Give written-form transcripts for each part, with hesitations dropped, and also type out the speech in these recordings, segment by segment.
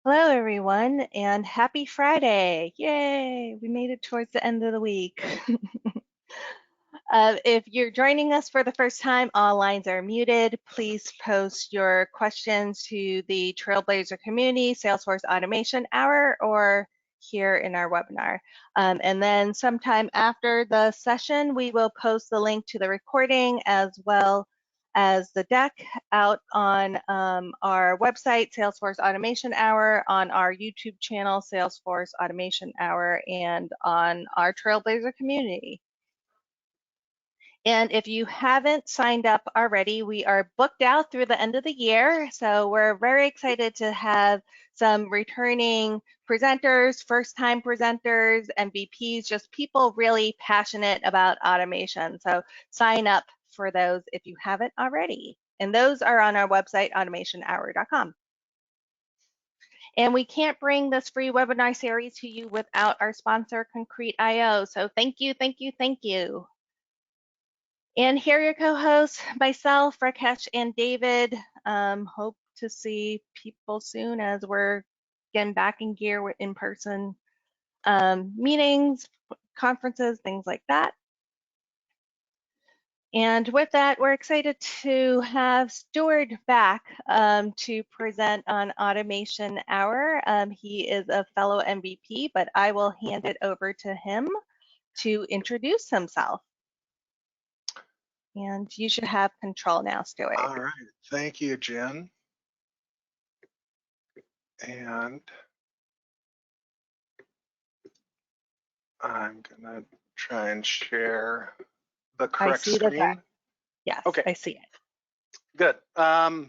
Hello, everyone, and happy Friday. Yay, we made it towards the end of the week. If you're joining us for the first time, all lines are muted. Please post your questions to the Trailblazer Community Salesforce Automation Hour or here in our webinar. And then sometime after the session, we will post the link to the recording as well as the deck out on our website, Salesforce Automation Hour, on our YouTube channel, Salesforce Automation Hour, and on our Trailblazer community. And if you haven't signed up already, we are booked out through the end of the year. So we're very excited to have some returning presenters, first-time presenters, MVPs, just people really passionate about automation. So sign up for those if you haven't already. And those are on our website, automationhour.com. And we can't bring this free webinar series to you without our sponsor, Concrete.io. So thank you, thank you, thank you. And here are your co-hosts, myself, Rakesh, and David. Hope to see people soon as we're getting back in gear with in-person meetings, conferences, things like that. And with that, we're excited to have Stuart back to present on Automation Hour. He is a fellow MVP, but I will hand it over to him to introduce himself. And you should have control now, Stuart. All right, thank you, Jen. And I'm gonna try and share the correct screen. Yes, okay. I see it. Good. I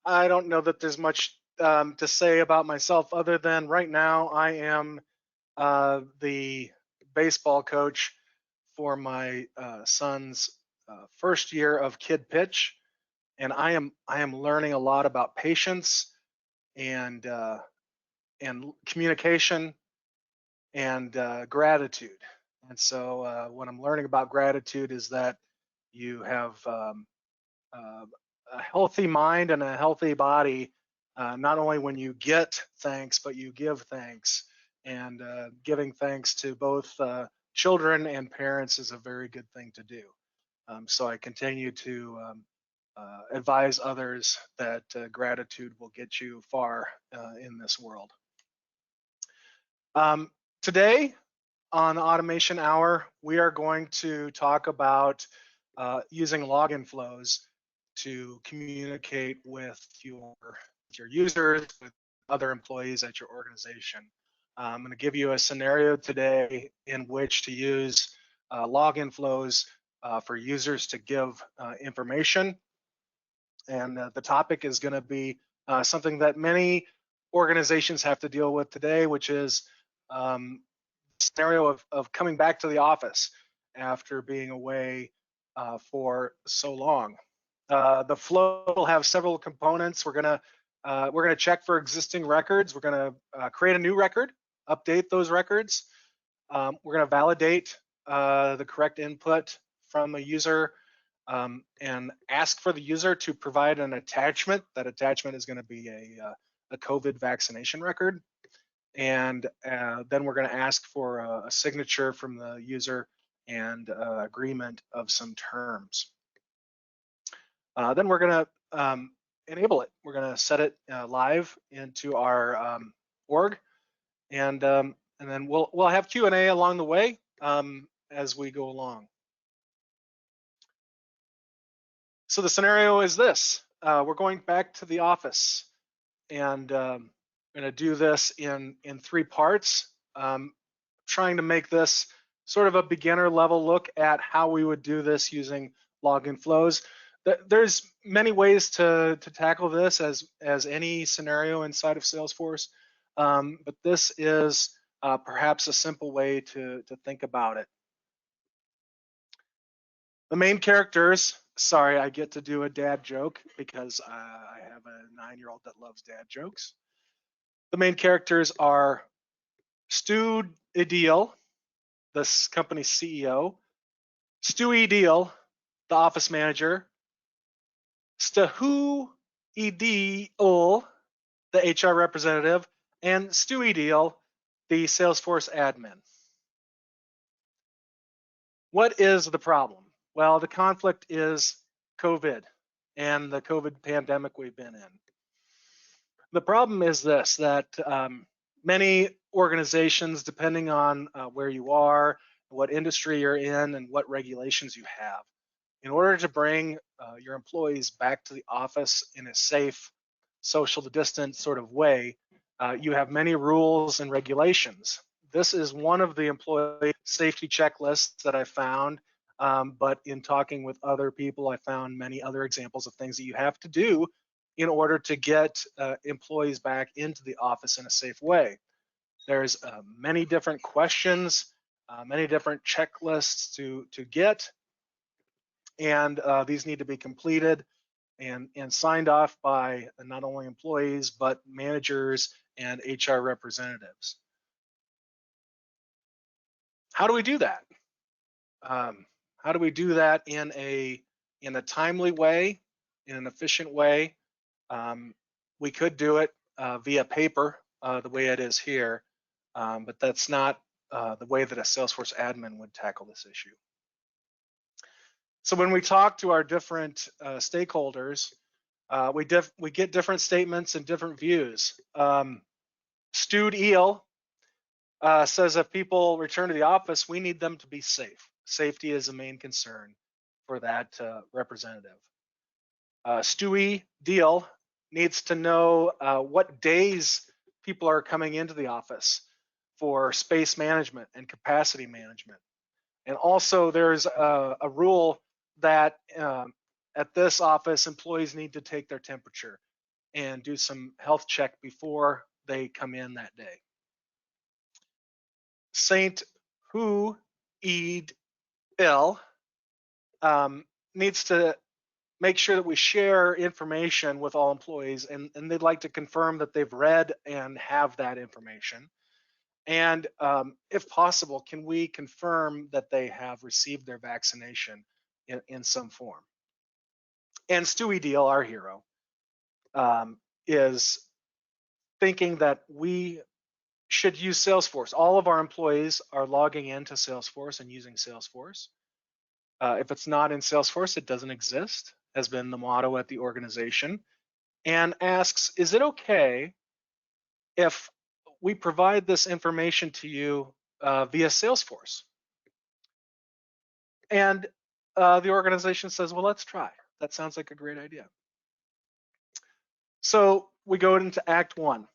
don't know that there's much to say about myself other than right now I am the baseball coach for my son's first year of kid pitch, and I am learning a lot about patience and communication and gratitude. And so what I'm learning about gratitude is that you have a healthy mind and a healthy body, not only when you get thanks, but you give thanks. And giving thanks to both children and parents is a very good thing to do. So I continue to advise others that gratitude will get you far in this world. Today on Automation Hour, we are going to talk about using login flows to communicate with your users, with other employees at your organization. I'm going to give you a scenario today in which to use login flows for users to give information. And the topic is going to be something that many organizations have to deal with today, which is scenario of coming back to the office after being away for so long. The flow will have several components. We're gonna check for existing records. We're gonna create a new record, update those records. We're gonna validate the correct input from a user and ask for the user to provide an attachment. That attachment is gonna be a COVID vaccination record. And then we're going to ask for a signature from the user and agreement of some terms. Then we're going to enable it. We're going to set it live into our org, and then we'll have Q&A along the way as we go along. So the scenario is this: we're going back to the office, and I'm going to do this in 3 parts, trying to make this sort of a beginner level look at how we would do this using login flows. There's many ways to tackle this as any scenario inside of Salesforce, but this is perhaps a simple way to think about it. The main characters, sorry, I get to do a dad joke because I have a 9-year-old that loves dad jokes. The main characters are Stuart Edeal, this company's CEO, Stuart Edeal, the office manager, Stuart Edeal, the HR representative, and Stuart Edeal, the Salesforce admin. What is the problem? Well, the conflict is COVID and the COVID pandemic we've been in. The problem is this, that many organizations, depending on where you are, what industry you're in, and what regulations you have, in order to bring your employees back to the office in a safe, social distance sort of way, you have many rules and regulations. This is one of the employee safety checklists that I found, but in talking with other people, I found many other examples of things that you have to do in order to get employees back into the office in a safe way. There's many different questions, many different checklists to get, and these need to be completed and signed off by not only employees, but managers and HR representatives. How do we do that? How do we do that in a timely way, in an efficient way? We could do it via paper, the way it is here, but that's not the way that a Salesforce admin would tackle this issue. So when we talk to our different stakeholders, we get different statements and different views. Stuart Edeal says if people return to the office, we need them to be safe. Safety is a main concern for that representative. Stuart Edeal needs to know what days people are coming into the office for space management and capacity management. And also there's a rule that at this office, employees need to take their temperature and do some health check before they come in that day. Saint Hu Edeal needs to make sure that we share information with all employees, and they'd like to confirm that they've read and have that information. And if possible, can we confirm that they have received their vaccination in some form? And Stuart Edeal, our hero, is thinking that we should use Salesforce. All of our employees are logging into Salesforce and using Salesforce. If it's not in Salesforce, it doesn't exist, has been the motto at the organization, and asks, is it okay if we provide this information to you via Salesforce? And the organization says, well, let's try. That sounds like a great idea. So we go into Act 1.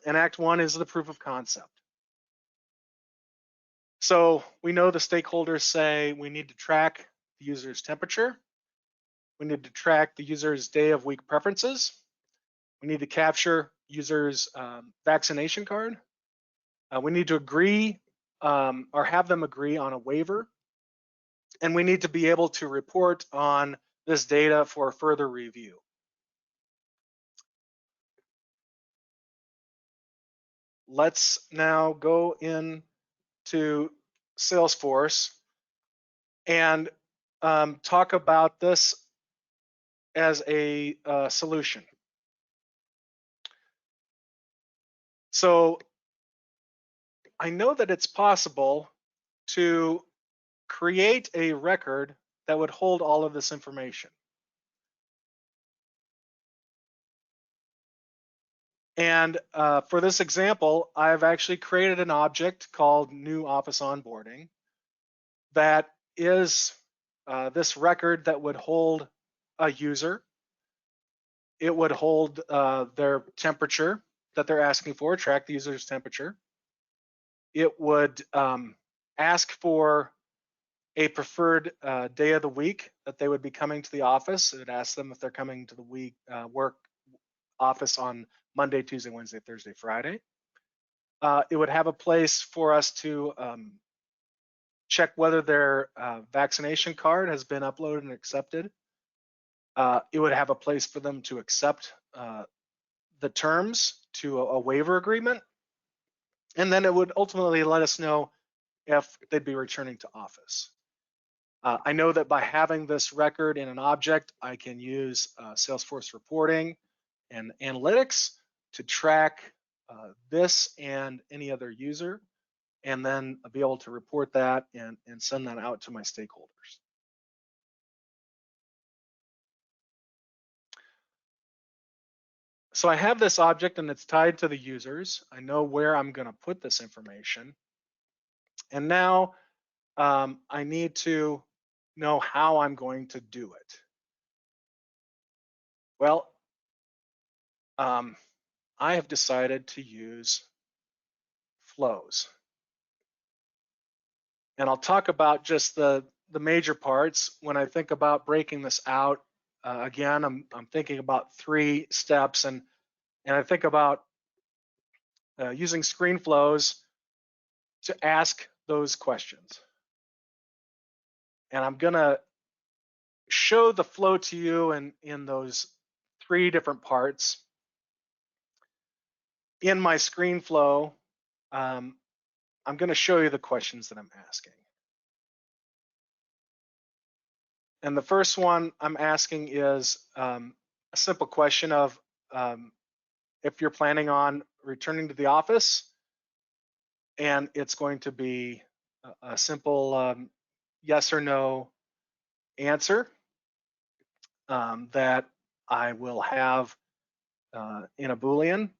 And Act 1 is the proof of concept. So we know the stakeholders say we need to track the user's temperature. We need to track the user's day of week preferences. We need to capture user's vaccination card. We need to agree or have them agree on a waiver. And we need to be able to report on this data for further review. Let's now go into Salesforce and talk about this as a solution. So I know that it's possible to create a record that would hold all of this information. And for this example, I've actually created an object called New Office Onboarding that is this record that would hold a user. It would hold their temperature that they're asking for, track the user's temperature. It would ask for a preferred day of the week that they would be coming to the office. It would ask them if they're coming to the work office on Monday, Tuesday, Wednesday, Thursday, Friday. It would have a place for us to check whether their vaccination card has been uploaded and accepted. It would have a place for them to accept the terms to a waiver agreement. And then it would ultimately let us know if they'd be returning to office. I know that by having this record in an object, I can use Salesforce reporting and analytics to track this and any other user, and then be able to report that and send that out to my stakeholders. So I have this object and it's tied to the users. I know where I'm going to put this information. And now I need to know how I'm going to do it. Well, I have decided to use flows. And I'll talk about just the major parts. When I think about breaking this out, again, I'm thinking about 3 steps, and I think about using screen flows to ask those questions. And I'm gonna show the flow to you in those 3 different parts. In my screen flow, I'm gonna show you the questions that I'm asking. And the first one I'm asking is a simple question of if you're planning on returning to the office, and it's going to be a simple yes or no answer that I will have in a Boolean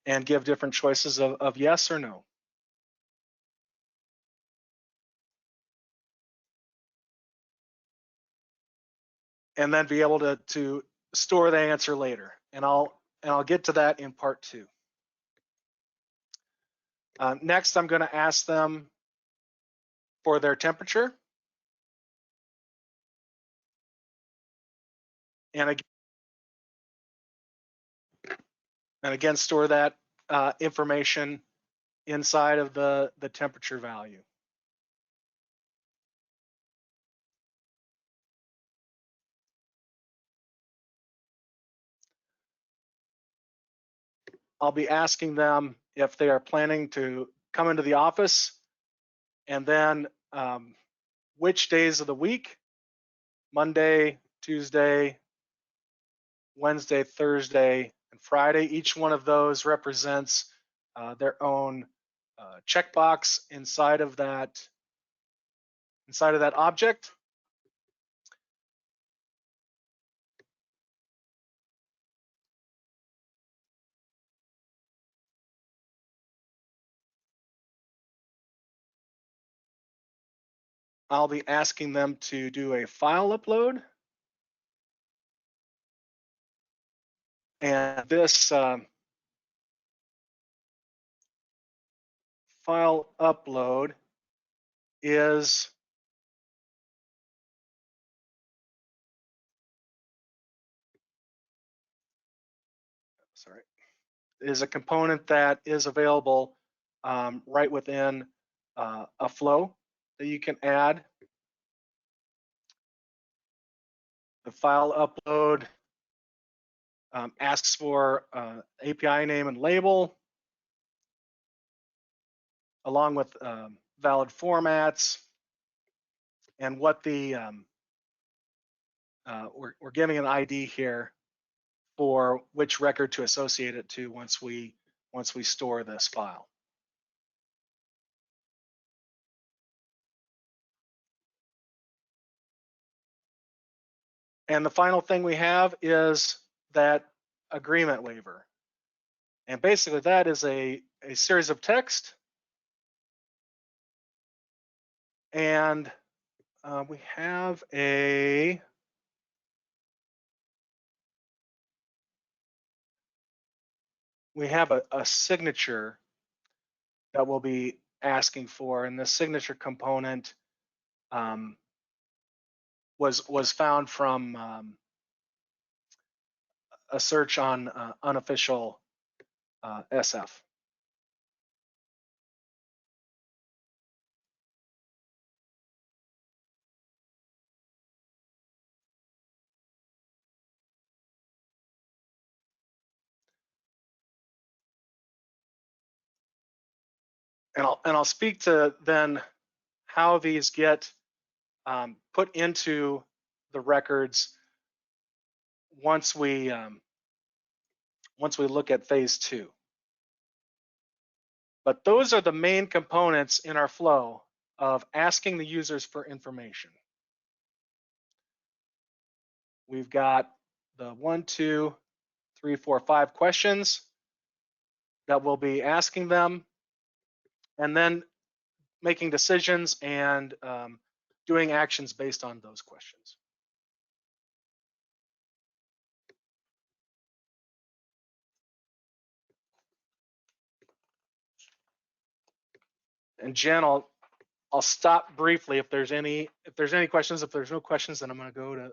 and give different choices of yes or no. And then be able to store the answer later. And I'll get to that in part 2. Next, I'm going to ask them for their temperature. And again, store that information inside of the temperature value. I'll be asking them if they are planning to come into the office, and then which days of the week, Monday, Tuesday, Wednesday, Thursday, and Friday. Each one of those represents their own checkbox inside of that object. I'll be asking them to do a file upload. And this file upload is a component that is available right within a flow that you can add. The file upload asks for API name and label, along with valid formats, and what the we're giving an ID here for which record to associate it to once we store this file. And the final thing we have is that agreement waiver. And basically that is a series of text. And we have a signature that we'll be asking for, and the signature component was found from a search on unofficial SF. And I'll speak to then how these get put into the records once we look at phase 2. But those are the main components in our flow of asking the users for information. We've got the 1, 2, 3, 4, 5 questions that we'll be asking them, and then making decisions and doing actions based on those questions. And Jen, I'll stop briefly if there's any questions. If there's no questions, then I'm going to go to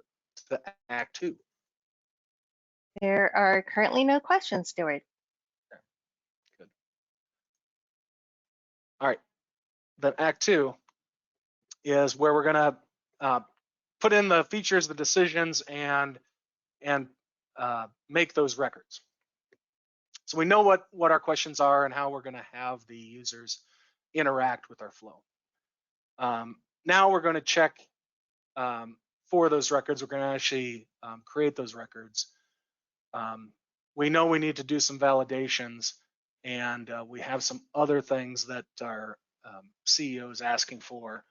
the Act 2. There are currently no questions, Stuart. Good. All right. Then Act 2 is where we're going to put in the features, the decisions, and make those records. So we know what our questions are and how we're going to have the users interact with our flow. Now we're going to check for those records. We're going to actually create those records. We know we need to do some validations, and we have some other things that our CEO is asking for,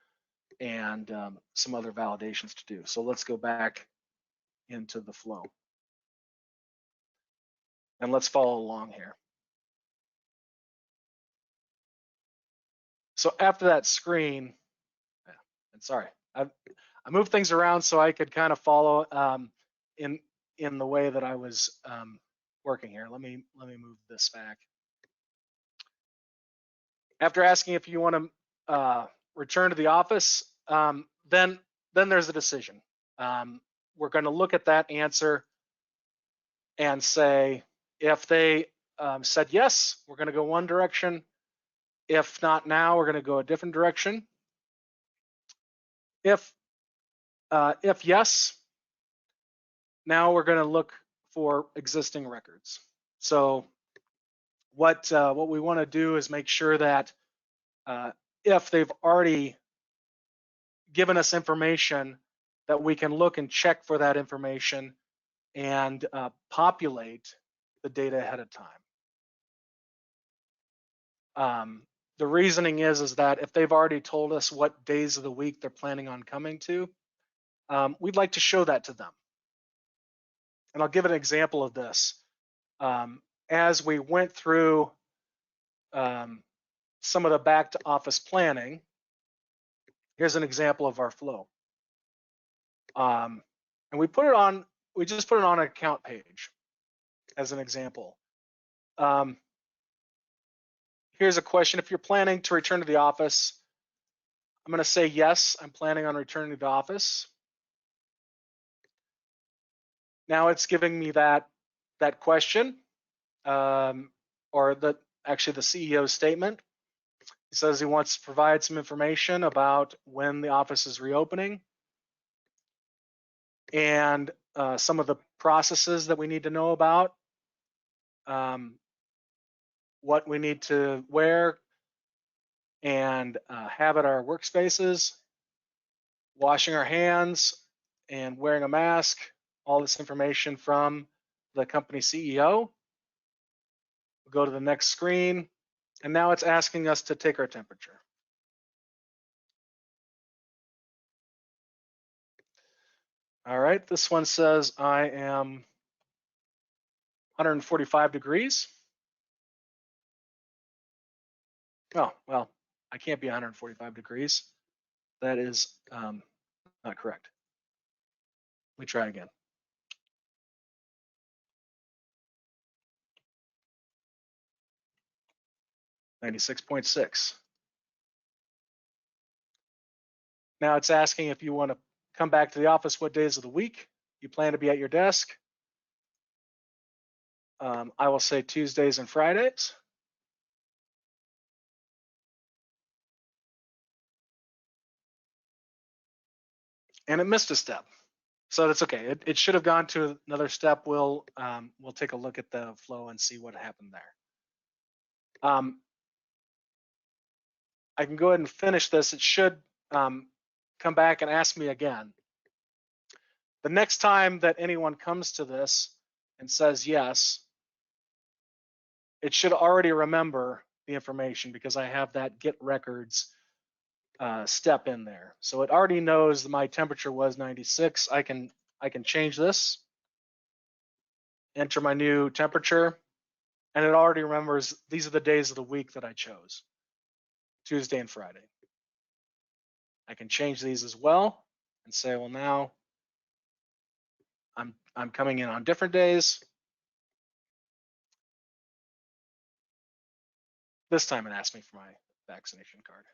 and some other validations to do. So let's go back into the flow. And let's follow along here. So after that screen, and sorry, I moved things around so I could kind of follow in the way that I was working here. Let me move this back. After asking if you want to return to the office, then there's a decision. We're going to look at that answer and say, if they said yes, we're going to go one direction. If not now, we're going to go a different direction. If yes, now we're going to look for existing records. So what we want to do is make sure that if they've already given us information, that we can look and check for that information and populate the data ahead of time. The reasoning is that if they've already told us what days of the week they're planning on coming to, we'd like to show that to them. And I'll give an example of this. As we went through some of the back to office planning, here's an example of our flow. And we just put it on an account page as an example. Here's a question. If you're planning to return to the office, I'm going to say yes, I'm planning on returning to the office. Now it's giving me that question, or actually the CEO's statement. He says he wants to provide some information about when the office is reopening and some of the processes that we need to know about, what we need to wear and have at our workspaces, washing our hands and wearing a mask, all this information from the company CEO. We'll go to the next screen, and now it's asking us to take our temperature. All right, this one says I am 145 degrees. Oh, well, I can't be 145 degrees. That is not correct. Let me try again. (96.6). Now it's asking if you want to come back to the office, what days of the week you plan to be at your desk. I will say Tuesdays and Fridays. And it missed a step, so that's okay. It should have gone to another step. We'll take a look at the flow and see what happened there. I can go ahead and finish this. It should come back and ask me again. The next time that anyone comes to this and says yes, it should already remember the information because I have that get records step in there. So it already knows that my temperature was 96. I can change this, enter my new temperature, and it already remembers these are the days of the week that I chose, Tuesday and Friday. I can change these as well and say, well, now I'm coming in on different days. This time it asked me for my vaccination card.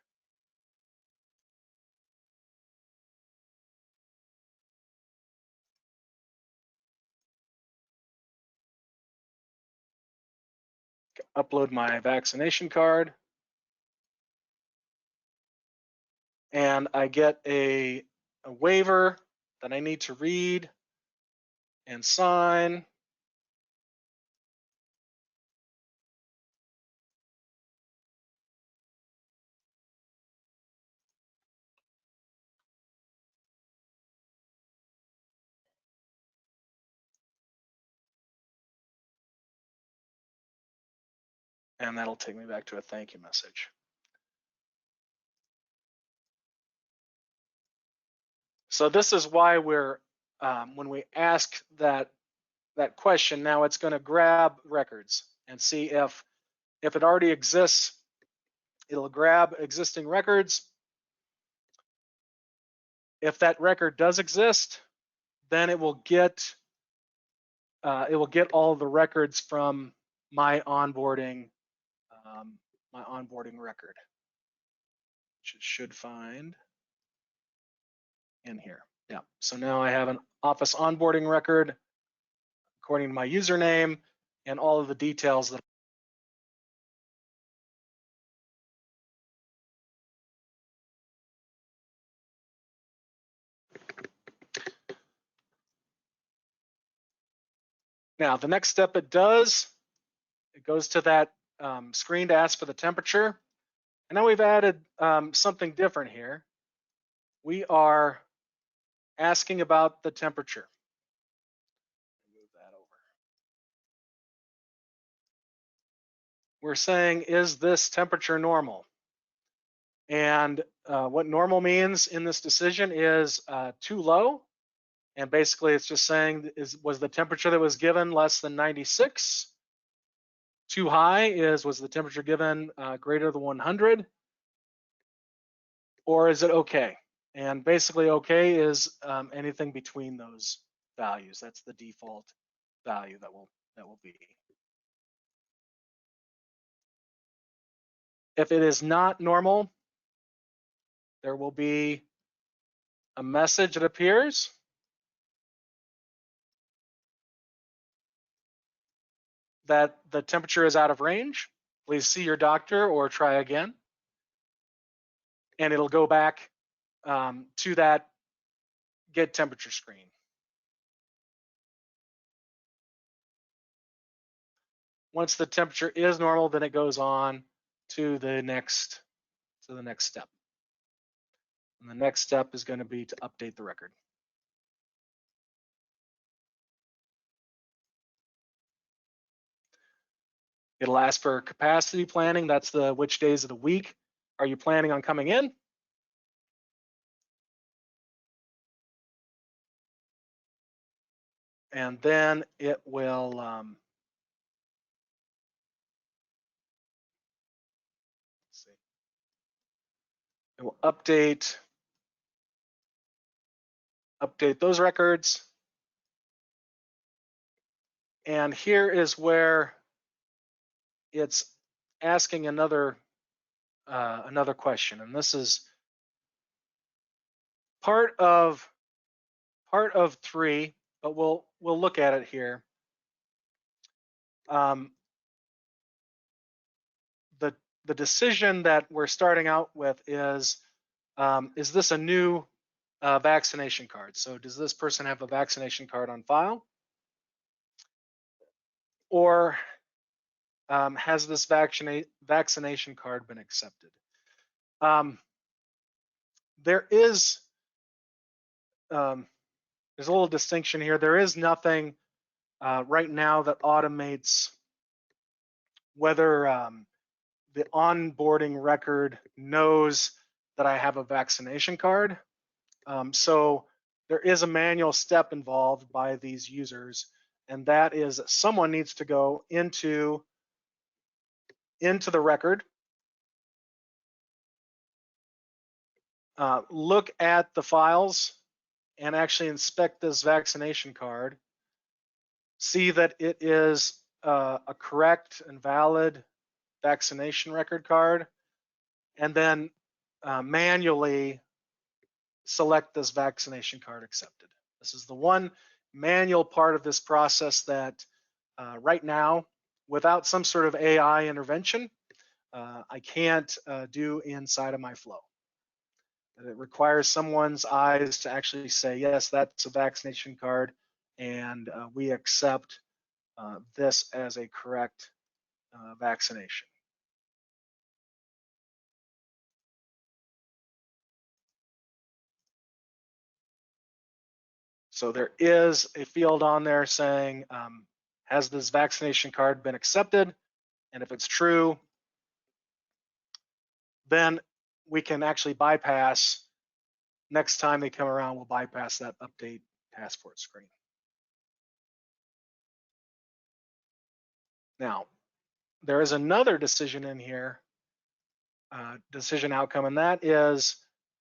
Upload my vaccination card. And I get a waiver that I need to read and sign. And that'll take me back to a thank you message. So this is why we're, when we ask that question, now it's going to grab records and see if it already exists, it'll grab existing records. If that record does exist, then it will get all the records from my onboarding record, which it should find in here. Yeah, so now I have an Office onboarding record according to my username and all of the details that. Now, the next step it does, it goes to that screen to ask for the temperature. And now we've added something different here. We are asking about the temperature. Move that over. We're saying, is this temperature normal? And what normal means in this decision is too low. And basically it's just saying, was the temperature that was given less than 96? Too high was the temperature given greater than 100? Or is it okay? And basically okay is anything between those values. That's the default value that will be. If it is not normal, there will be a message that appears. That the temperature is out of range. Please see your doctor or try again. And it'll go back to that get temperature screen. Once the temperature is normal, then it goes on to the next step. And the next step is going to be to update the record. It'll ask for capacity planning. That's the which days of the week are you planning on coming in? And then it will let's see. It will update those records. And here is where it's asking another question, and this is part of 3, but we'll look at it here. The decision that we're starting out with is this a new vaccination card? So does this person have a vaccination card on file? Or has this vaccination card been accepted? There is there's a little distinction here. There is nothing right now that automates whether the onboarding record knows that I have a vaccination card. So there is a manual step involved by these users, and that is someone needs to go into the record, look at the files, and actually inspect this vaccination card, see that it is a correct and valid vaccination record card, and then manually select this vaccination card accepted. This is the one manual part of this process that right now, without some sort of AI intervention, I can't do inside of my flow. It requires someone's eyes to actually say, yes, that's a vaccination card, and we accept this as a correct vaccination. So there is a field on there saying, has this vaccination card been accepted? And if it's true, then we can actually bypass, next time they come around, we'll bypass that update passport screen. Now, there is another decision in here, decision outcome, and that is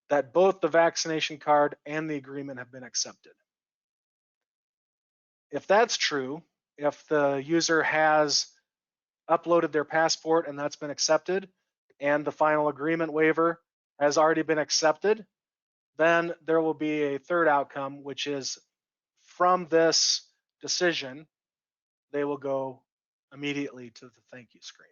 that both the vaccination card and the agreement have been accepted. If that's true, if the user has uploaded their passport and that's been accepted, and the final agreement waiver has already been accepted, then there will be a third outcome, which is from this decision, they will go immediately to the thank you screen.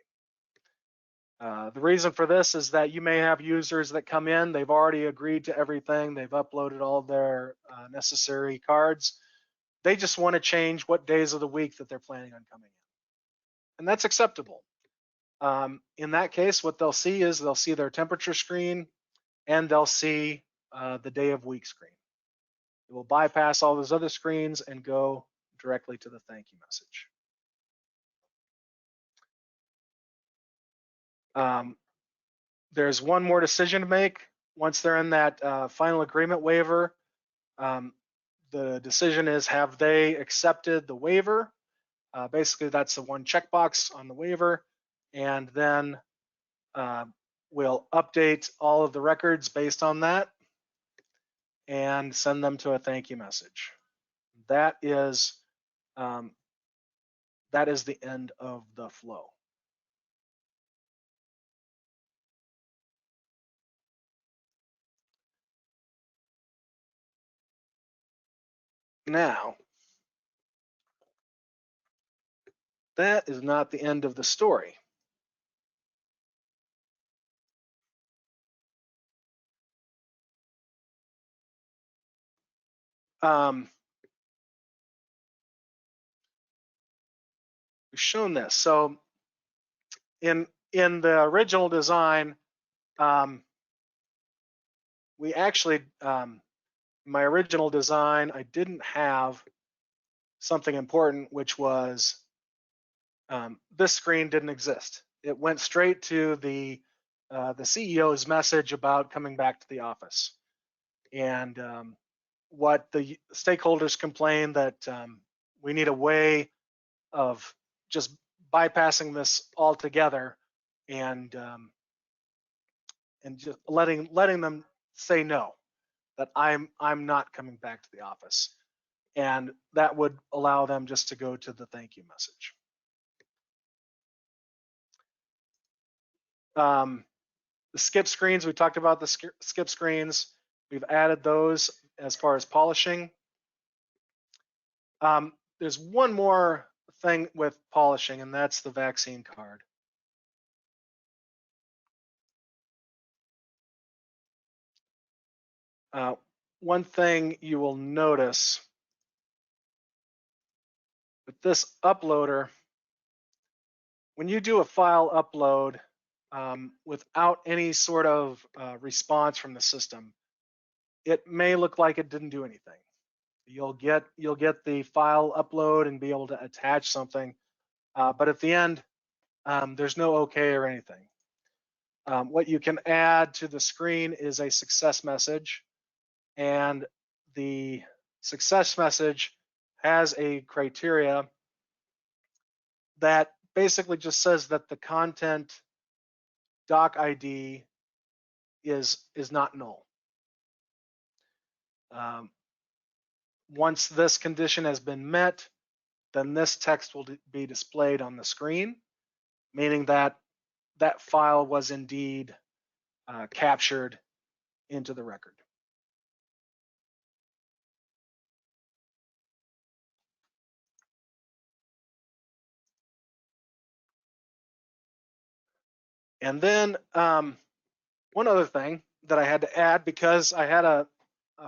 The reason for this is that you may have users that come in, they've already agreed to everything, they've uploaded all their necessary cards. They just want to change what days of the week that they're planning on coming in. And that's acceptable. In that case, what they'll see is they'll see their temperature screen and they'll see the day of week screen. It will bypass all those other screens and go directly to the thank you message. There's one more decision to make. Once they're in that final agreement waiver, the decision is, have they accepted the waiver? Basically, that's the one checkbox on the waiver. And then we'll update all of the records based on that and send them to a thank you message. That is the end of the flow. Now, that is not the end of the story. We've shown this. So in the original design, we actually, my original design, I didn't have something important, which was this screen didn't exist. It went straight to the CEO's message about coming back to the office. And what the stakeholders complained that we need a way of just bypassing this altogether and just letting them say no, that I'm not coming back to the office. And that would allow them just to go to the thank you message. The skip screens, we talked about the skip screens. We've added those as far as polishing. There's one more thing with polishing, and that's the vaccine card. One thing you will notice with this uploader, when you do a file upload without any sort of response from the system, it may look like it didn't do anything. You'll get the file upload and be able to attach something, but at the end, there's no OK or anything. What you can add to the screen is a success message, and the success message has a criteria that basically just says that the content doc ID is not null. Once this condition has been met, then this text will be displayed on the screen, meaning that that file was indeed captured into the record. And then one other thing that I had to add, because I had a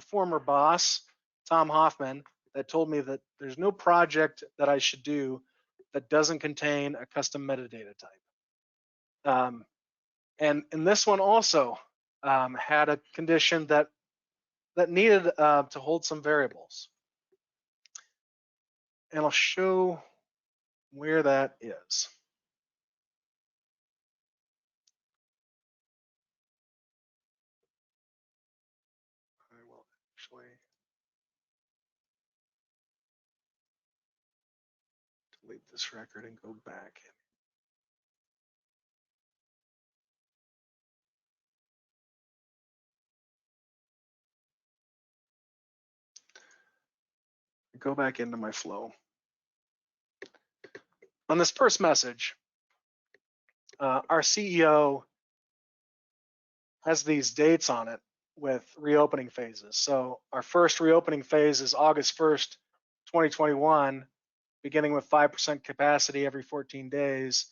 former boss, Tom Hoffman, that told me that there's no project that I should do that doesn't contain a custom metadata type. And this one also had a condition that needed to hold some variables. And I'll show where that is. I will actually delete this record and go back. Go back into my flow. On this first message, our CEO has these dates on it with reopening phases. So our first reopening phase is August 1st, 2021, beginning with 5% capacity every 14 days.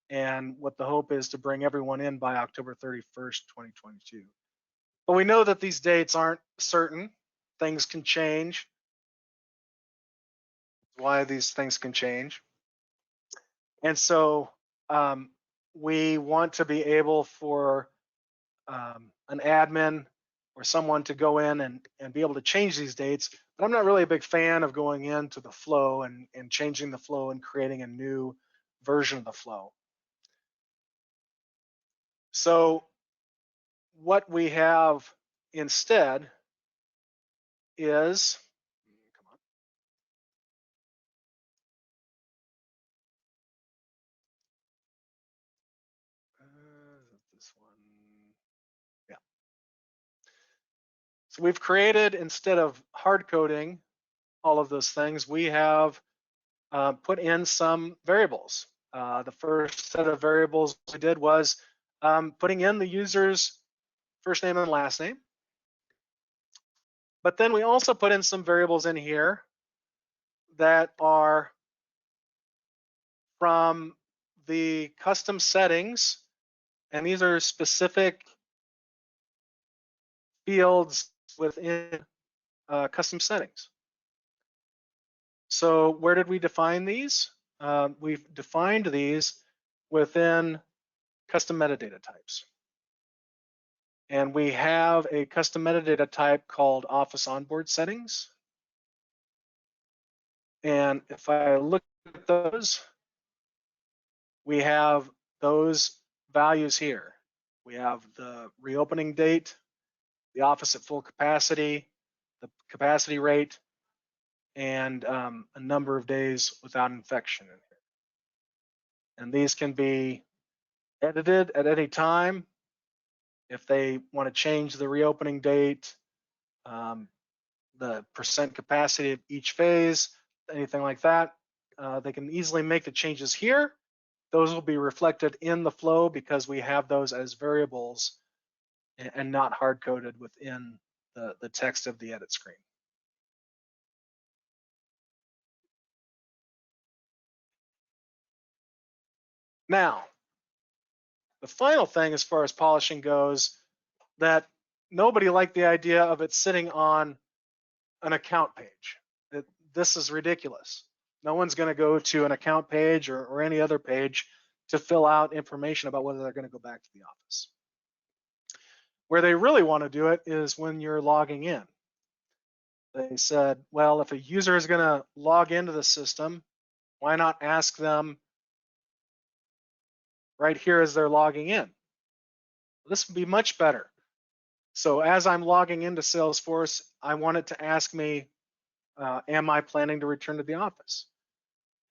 And what the hope is to bring everyone in by October 31st, 2022. But we know that these dates aren't certain. Things can change. Why these things can change. And so we want to be able for an admin or someone to go in and be able to change these dates. But I'm not really a big fan of going into the flow and changing the flow and creating a new version of the flow. So what we have instead is, this one, yeah. So we've created, instead of hard coding all of those things, we have put in some variables. The first set of variables we did was putting in the user's first name and last name. But then we also put in some variables in here that are from the custom settings, and these are specific fields within custom settings. So where did we define these? We've defined these within custom metadata types. And we have a custom metadata type called Office Onboard Settings. And if I look at those, we have those values here. We have the reopening date, the office at full capacity, the capacity rate, and a number of days without infection in here. And these can be edited at any time. If they want to change the reopening date, the percent capacity of each phase, anything like that, they can easily make the changes here. Those will be reflected in the flow because we have those as variables and not hard-coded within the text of the edit screen. Now, the final thing as far as polishing goes, that nobody liked the idea of it sitting on an account page. This is ridiculous. No one's going to go to an account page or any other page to fill out information about whether they're going to go back to the office. Where they really want to do it is when you're logging in. They said, well, if a user is going to log into the system, why not ask them right here as they're logging in? This would be much better. So as I'm logging into Salesforce, I want it to ask me, am I planning to return to the office?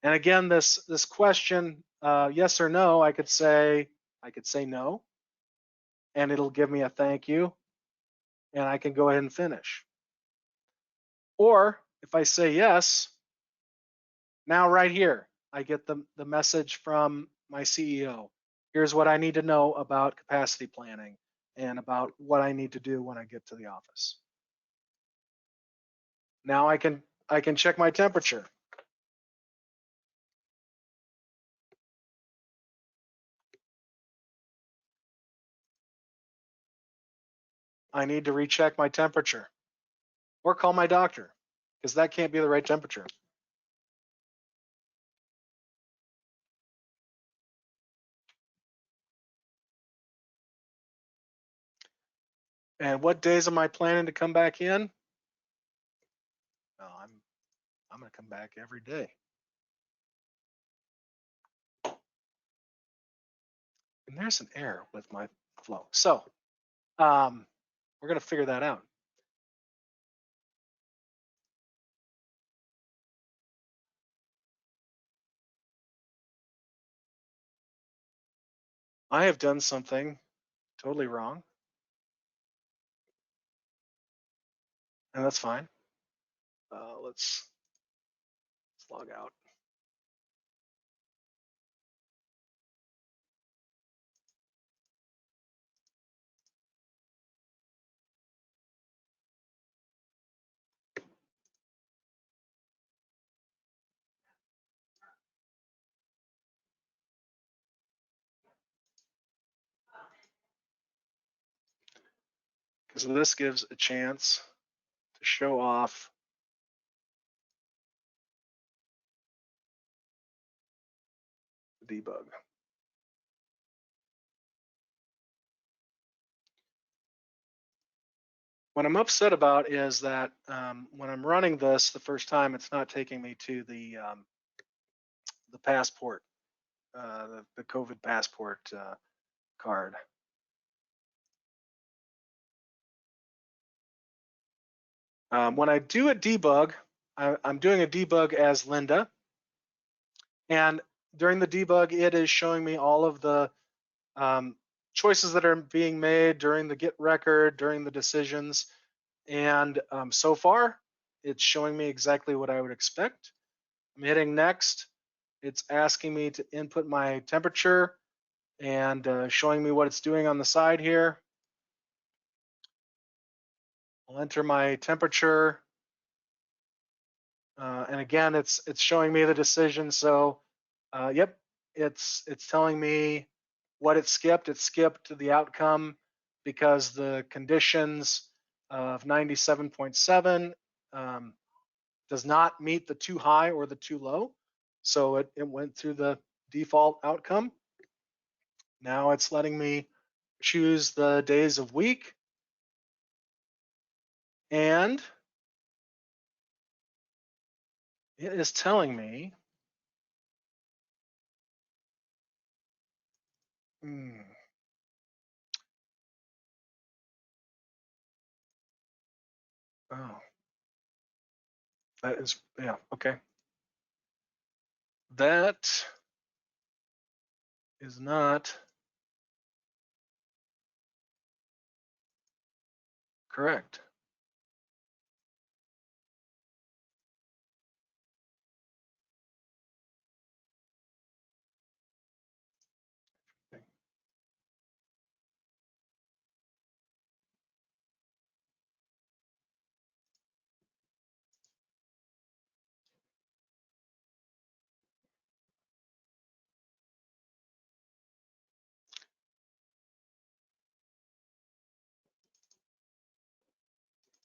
And again, this question, yes or no, I could say no, and it'll give me a thank you, and I can go ahead and finish. Or if I say yes, now right here, I get the message from my CEO. Here's what I need to know about capacity planning and about what I need to do when I get to the office. Now I can check my temperature. I need to recheck my temperature or call my doctor because that can't be the right temperature. And what days am I planning to come back in? Oh, I'm going to come back every day. And there's an error with my flow. So we're going to figure that out. I have done something totally wrong, and that's fine. Let's log out. Because this gives a chance to show off the debug. What I'm upset about is that when I'm running this the first time, it's not taking me to the passport, the COVID passport card. When I do a debug, I'm doing a debug as Linda, and during the debug, it is showing me all of the choices that are being made during the get record, during the decisions, and so far, it's showing me exactly what I would expect. I'm hitting next. It's asking me to input my temperature and showing me what it's doing on the side here. I'll enter my temperature. And again, it's showing me the decision. So, yep, it's telling me what it skipped. It skipped the outcome because the conditions of 97.7 does not meet the too high or the too low. So it went through the default outcome. Now it's letting me choose the days of week. And it is telling me, oh, that is, yeah, okay. That is not correct.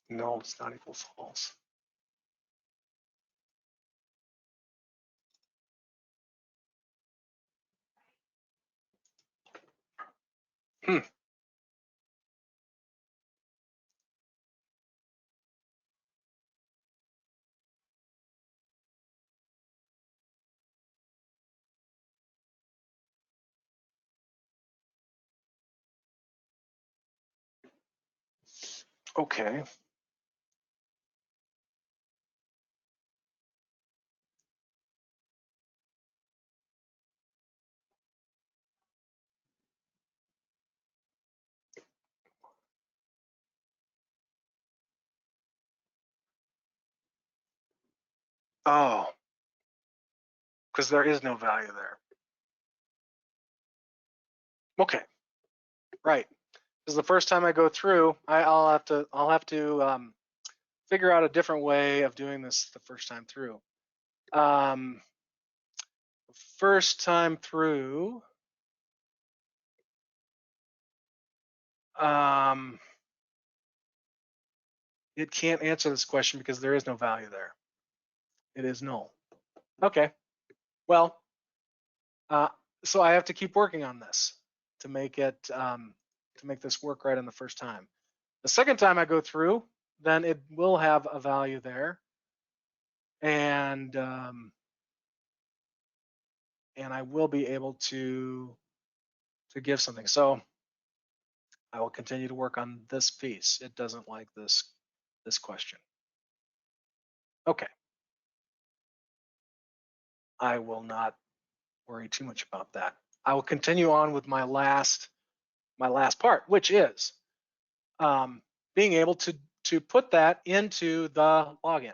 No, it's not equals false. Okay. Oh, because there is no value there. Okay, right. Because the first time I go through, I'll have to figure out a different way of doing this the first time through. First time through, it can't answer this question because there is no value there. It is null. Okay, well, so I have to keep working on this to make it to make this work right on the first time. The second time I go through, then it will have a value there, and I will be able to give something. So I will continue to work on this piece. It doesn't like this question. Okay. I will not worry too much about that. I will continue on with my last part, which is being able to put that into the login.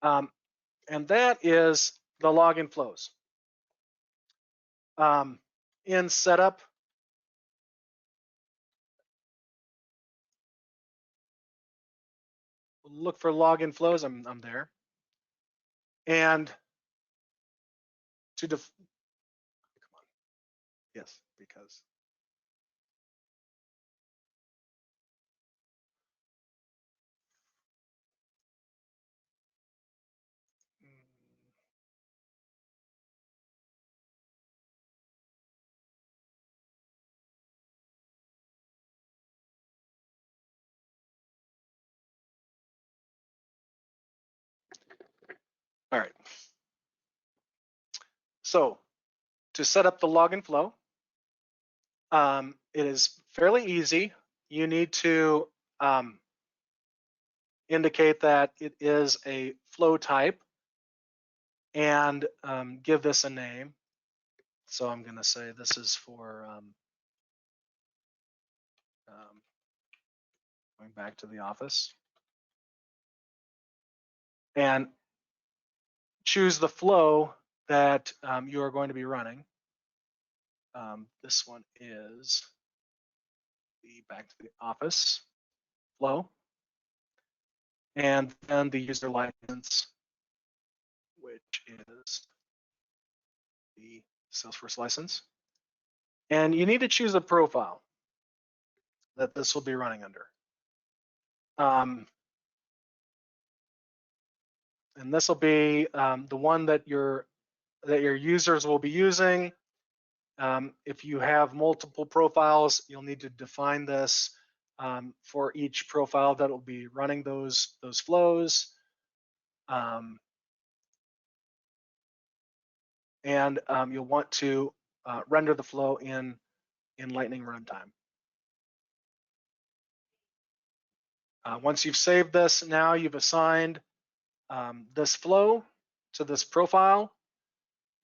And that is the login flows. In setup, look for login flows. I'm there. And to come on. Yes, because all right. So to set up the login flow, it is fairly easy. You need to indicate that it is a flow type and give this a name. So I'm going to say this is for going back to the office, and choose the flow that you are going to be running. This one is the back to the office flow, and then the user license, which is the Salesforce license. And you need to choose a profile that this will be running under. And this will be the one that your users will be using. If you have multiple profiles, you'll need to define this for each profile that will be running those flows. And you'll want to render the flow in Lightning runtime. Once you've saved this, now you've assigned this flow to this profile.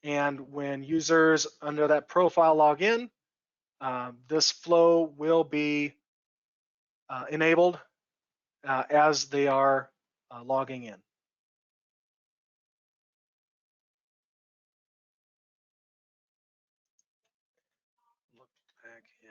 And when users under that profile log in, this flow will be enabled as they are logging in. Look back in.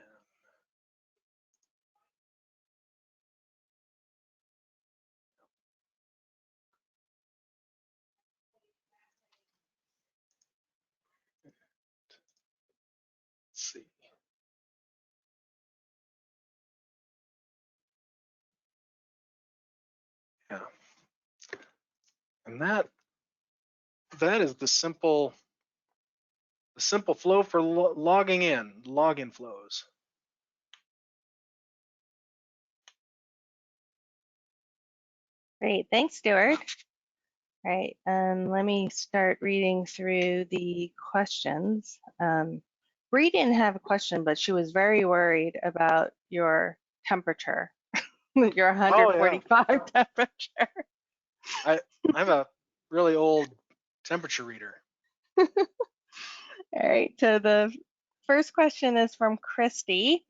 Let's see. Yeah. And that is the simple flow for logging in, login flows. Great, thanks, Stuart. All right, let me start reading through the questions. Bree didn't have a question, but she was very worried about your temperature. Your 145 temperature. I have a really old temperature reader. All right, so the first question is from Christy.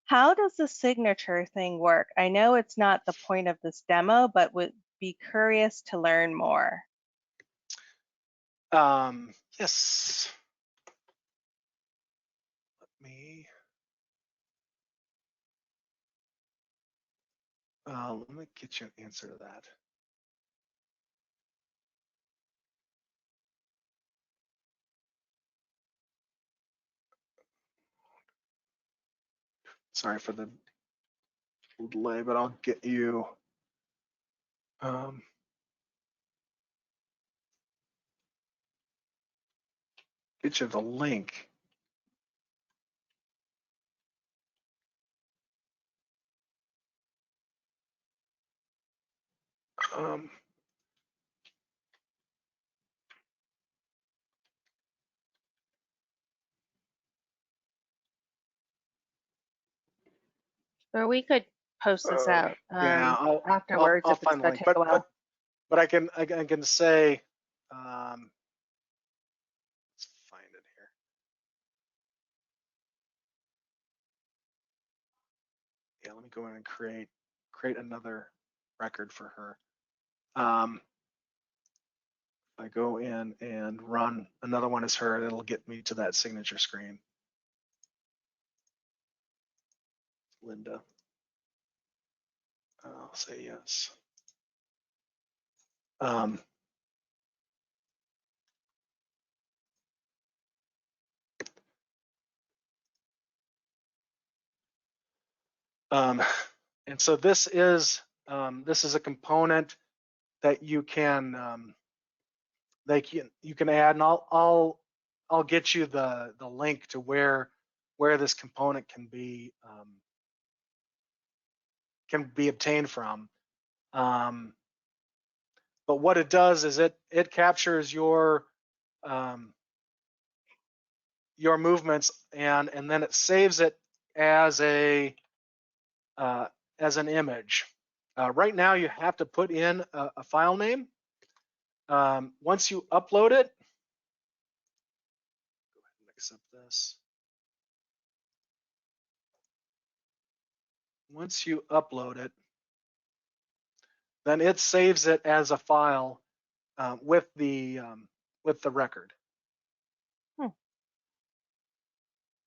How does the signature thing work? I know it's not the point of this demo, but would be curious to learn more. Yes. Let me get you an answer to that. Sorry for the delay, but I'll get you. Get you the link. Or we could post this out Yeah, afterwards I'll if it's find the going link, to take a while. but I can say. Let's find it here. Yeah, let me go in and create another record for her. I go in and run another one as her, it'll get me to that signature screen. Linda. I'll say yes. And so this is a component that you can you can add, and I'll get you the link to where this component can be obtained from. But what it does is it captures your movements and then it saves it as an image. Right now you have to put in a file name. Once you upload it, go ahead and accept this. Once you upload it, then it saves it as a file with the record.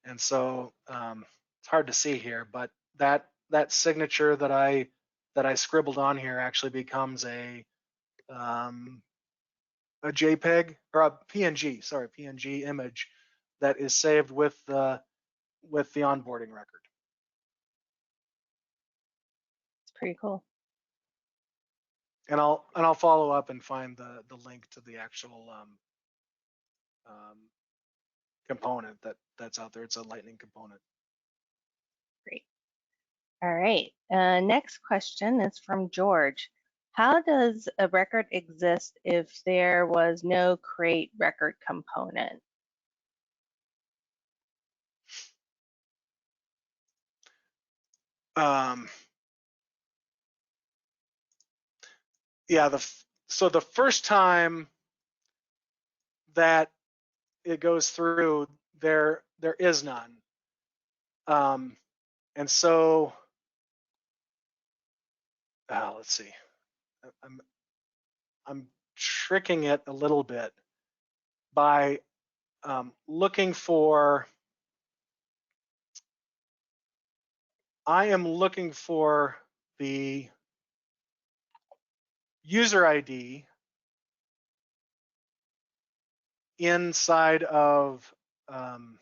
And so it's hard to see here, but that signature that I scribbled on here actually becomes a JPEG or a PNG, sorry, PNG image that is saved with the onboarding record. It's pretty cool. And I'll follow up and find the link to the actual component that's out there. It's a Lightning component. Great. All right. Next question is from George. How does a record exist if there was no create record component? Yeah, so the first time that it goes through, there is none. And so let's see. I'm tricking it a little bit by looking for. I am looking for the user ID inside of the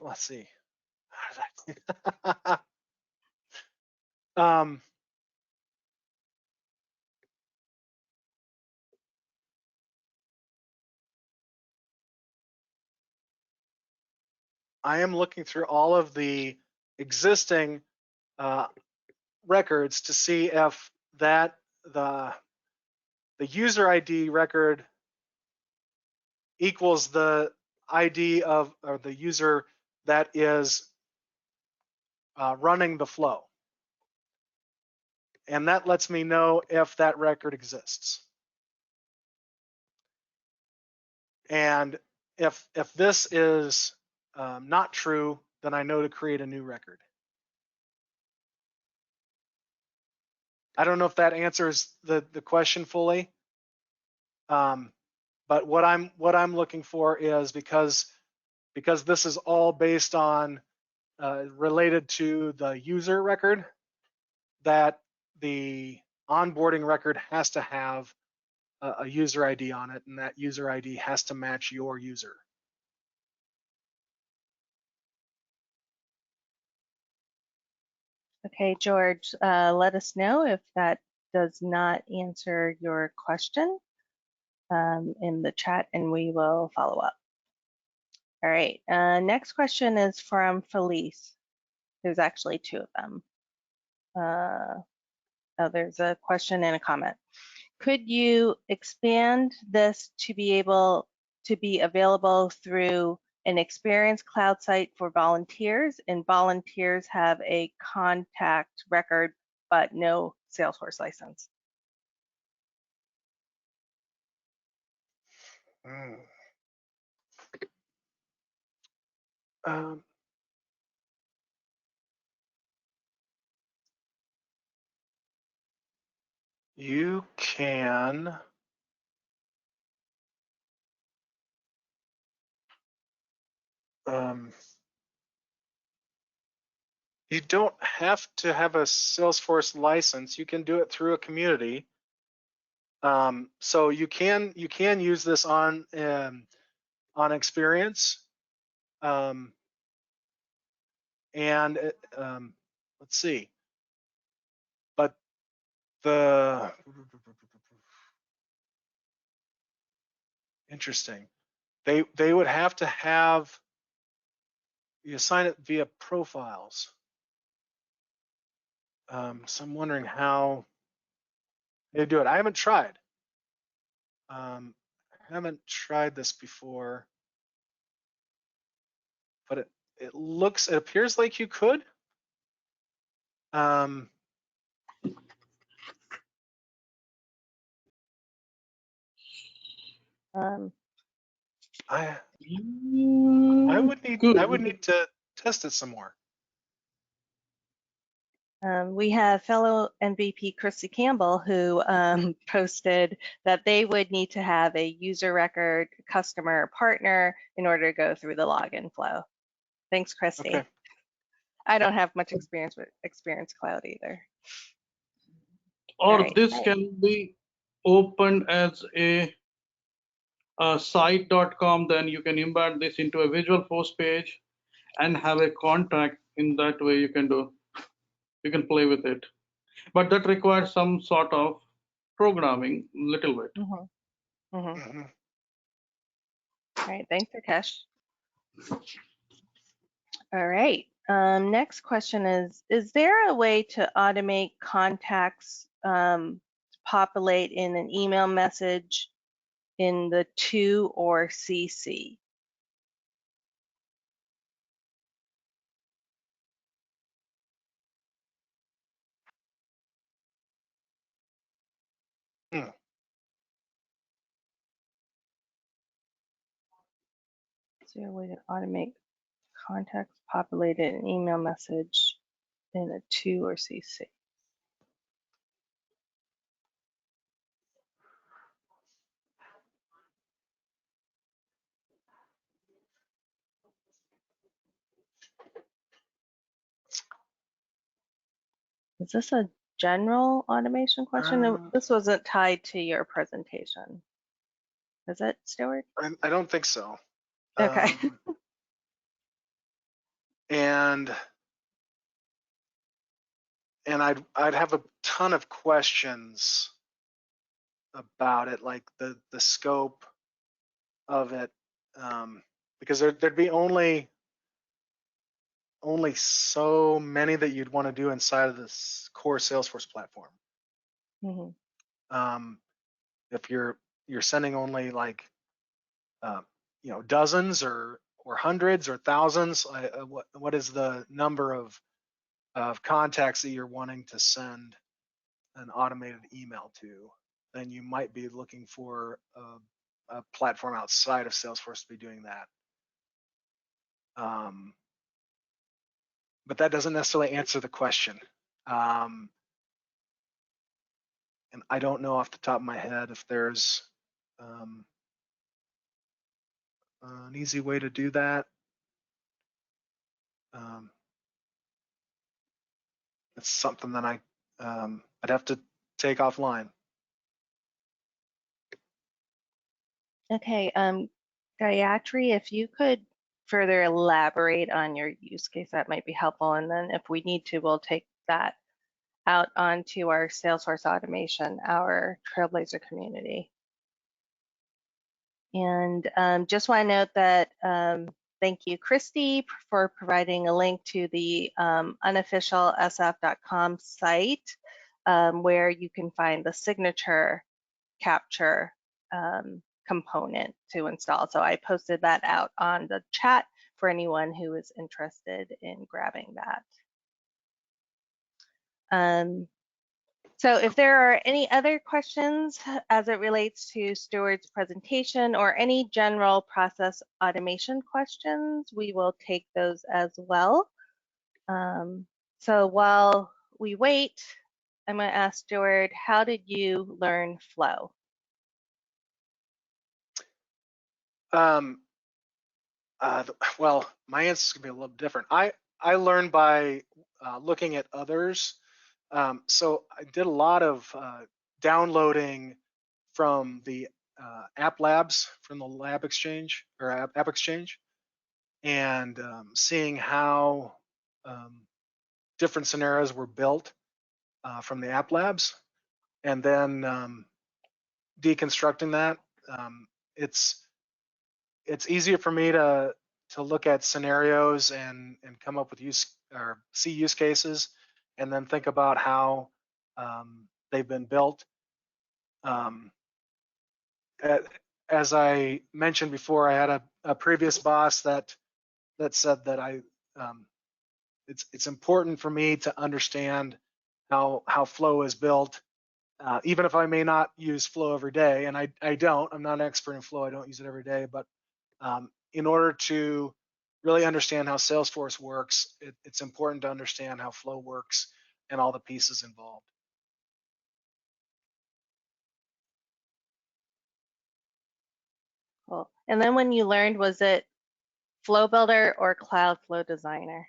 let's see. I am looking through all of the existing records to see if the user ID record equals the ID of or the user that is running the flow. And that lets me know if that record exists. And if this is not true, then I know to create a new record. I don't know if that answers the question fully. But what I'm looking for is because this is all based on related to the user record, that the onboarding record has to have a user ID on it, and that user ID has to match your user. Okay, George, let us know if that does not answer your question in the chat, and we will follow up. All right, next question is from Felice. There's actually two of them. Oh, there's a question and a comment. Could you expand this to be able to be available through an Experience Cloud site for volunteers, and volunteers have a contact record but no Salesforce license? You can you don't have to have a Salesforce license. You can do it through a community. So you can use this on Experience. And let's see. But the interesting. They would have to have you assign it via profiles. So I'm wondering how they do it. I haven't tried. Haven't tried this before, but it appears like you could. I would need to test it some more. We have fellow MVP Christy Campbell, who posted that they would need to have a user record, customer, or partner in order to go through the login flow. Thanks, Christy. Okay. I don't have much experience with Experience Cloud either. Or this can be opened as a site.com, then you can embed this into a visual force page and have a contact. In that way you can play with it, but that requires some sort of programming, little bit. All right, thanks, Rakesh. All right, next question is there a way to automate contacts populate in an email message in the to or CC? Is there a way to automate contacts populated in an email message in a to or CC? Is this a general automation question? This wasn't tied to your presentation. Is it, Stuart? I don't think so. Okay. And I'd have a ton of questions about it, like the scope of it, because there'd be only so many that you'd want to do inside of this core Salesforce platform. If you're sending only like dozens or hundreds or thousands? What is the number of contacts that you're wanting to send an automated email to? Then you might be looking for a platform outside of Salesforce to be doing that. But that doesn't necessarily answer the question. And I don't know off the top of my head if there's an easy way to do that. It's something that I'd have to take offline. Okay, Gayatri, if you could further elaborate on your use case, that might be helpful. And then if we need to, we'll take that out onto our Salesforce automation, our Trailblazer community. And just want to note that thank you, Christy, for providing a link to the unofficial sf.com site where you can find the signature capture component to install. So I posted that out on the chat for anyone who is interested in grabbing that. So if there are any other questions as it relates to Stuart's presentation or any general process automation questions, we will take those as well. So while we wait, I'm going to ask Stuart, how did you learn Flow? Well, my answer is gonna be a little different. I learned by looking at others. So I did a lot of downloading from the app labs, from the Lab Exchange or App Exchange, and seeing how different scenarios were built from the app labs, and then deconstructing that. It's easier for me to look at scenarios and come up with see use cases, and then think about how they've been built. As I mentioned before, I had a previous boss that said that it's important for me to understand how Flow is built, even if I may not use Flow every day, and I don't. I'm not an expert in Flow. I don't use it every day, but in order to really understand how Salesforce works, it's important to understand how Flow works and all the pieces involved. Cool. And then when you learned, was it Flow Builder or Cloud Flow Designer?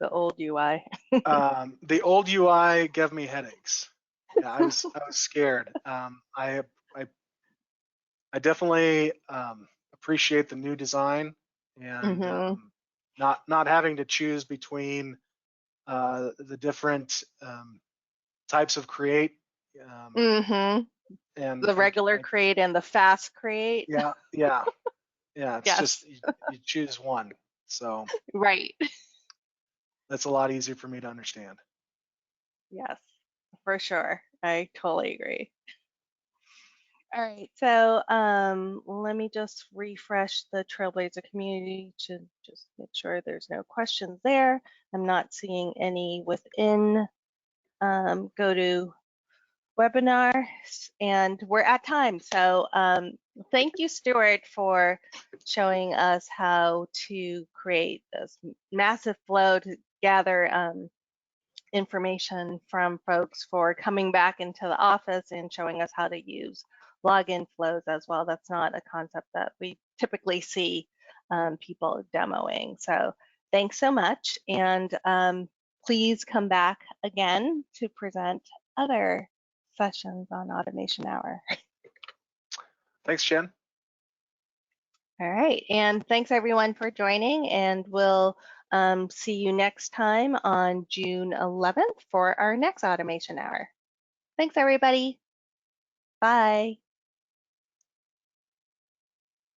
The old UI. The old UI gave me headaches. Yeah, I was scared. I definitely appreciate the new design, and not having to choose between the different types of create. And the regular create and the fast create. Yeah. It's yes. just you choose one. So right. That's a lot easier for me to understand. Yes, for sure. I totally agree. All right, so let me just refresh the Trailblazer community to just make sure there's no questions there. I'm not seeing any within GoToWebinar, and we're at time. So thank you, Stuart, for showing us how to create this massive flow to gather information from folks, for coming back into the office and showing us how to use login flows as well. That's not a concept that we typically see people demoing. So thanks so much. And please come back again to present other sessions on Automation Hour. Thanks, Jen. All right, and thanks everyone for joining, and we'll see you next time on June 11th for our next Automation Hour. Thanks everybody. Bye.